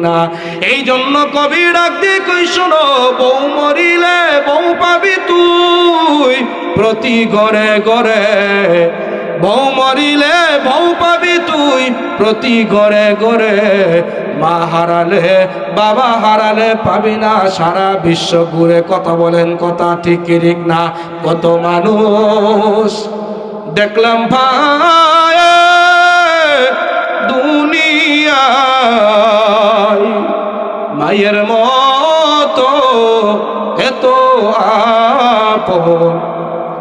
না? এই জন্য কবি ডাক দিয়ে কই শোনো, বউ মরিলে বউ পাবি তুই প্রতি ঘরে ঘরে, বউ মরিলে বউ পাবি তুই প্রতি ঘরে ঘরে, মা হারালে বাবা হারালে পাবি না সারা বিশ্ব ঘুরে। কথা বলেন, কথা ঠিক ঠিক না? কত মানুষ দেখলাম ভাই দুনিয়ায়, মায়ের মতো এত আপন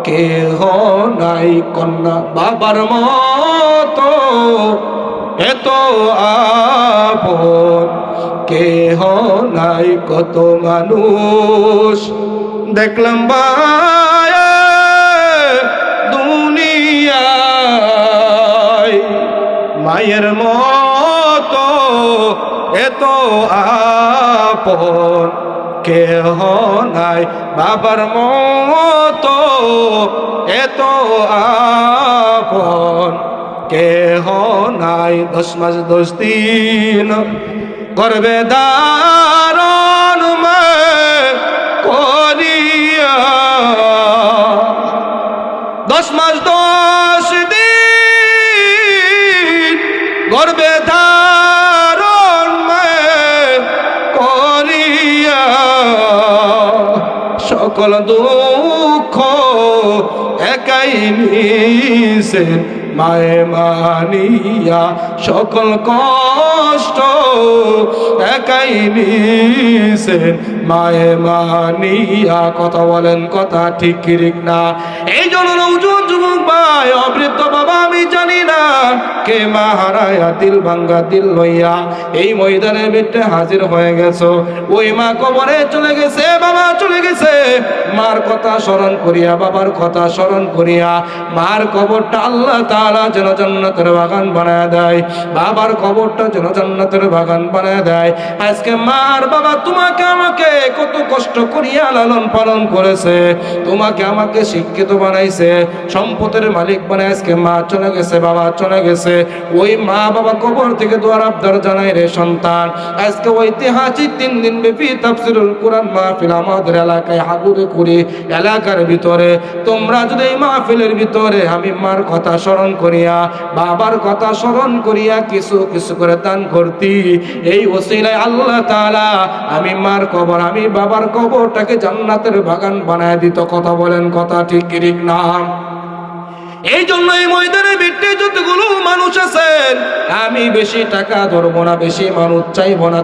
কেহ নাই, কন্যা বাবার মতো এত আপন কেহ নাই। কত মানুষ দেখলাম ভাই দুনিয়ায়, মায়ের মতো এত আপন কেহ নাই, বাবার মতো এত আপন কেহ নাই। 10 মাস 10 দিন গর্ভে ধারণ করিয়া, 10 মাস 10 দিন গর্ভে ধারণ করিয়া, সকল দুঃখ একাই নিছেন মায়ে মানিয়া, সকল কষ্ট একাই নিছেন মায়ে মানিয়া। কথা বলেন, কথা ঠিক ঠিক না? এই জন্য নওজোয়ান যুবক ভাই, অবৃদ্ধ বাবা আমি জানি না কে মা হারায়া দিল ভাঙ্গা দিল লইয়া এই ময়দানের ভিতরে হাজির হয়ে গেছো। ওই মা কবরে চলে গেছে, বাবা চলে গেছে, মার কথা স্মরণ করিয়া বাবার কথা স্মরণ করিয়া মার কবরটা আল্লাহ তাআলা যেন জান্নাতের বাগান বানায় দেয়, বাবার কবরটা যেন জান্নাতের বাগান বানায় দেয়। আজকে মার বাবা তোমাকে আমাকে কত কষ্ট করিয়া লালন পালন করেছে, তোমাকে আমাকে শিক্ষিত বানাইছে, সম্পদের মালিক বানায়। আজকে মা চলে গেছে, বাবা চলে গেছে, ওই মা বাবা কবর থেকে দোয়ার আবদার জানাই রে সন্তান। আজকে ঐতিহাসিক 3 দিন ব্যাপী তাফসীরুল কুরআন মাহফিল আমাদের এলাকায় হাগুরে করি, এলাকার ভিতরে তোমরা যদি এই মাহফিলের ভিতরে আমি মার কথা স্মরণ করিয়া বাবার কথা স্মরণ করিয়া কিছু কিছু করে দান করতি, এই ওসিলায় আল্লাহ তাআলা আমি মার কবর আমি বাবার কবরটাকে জান্নাতের বাগান বানায় দিত। কথা বলেন, কথা ঠিক ঠিক না? এই জন্য এই ময়দানের ভিতরে যতগুলো মানুষ আছেন, আমি বেশি টাকা ধরবো না, বেশি মানুষ চাইবো না।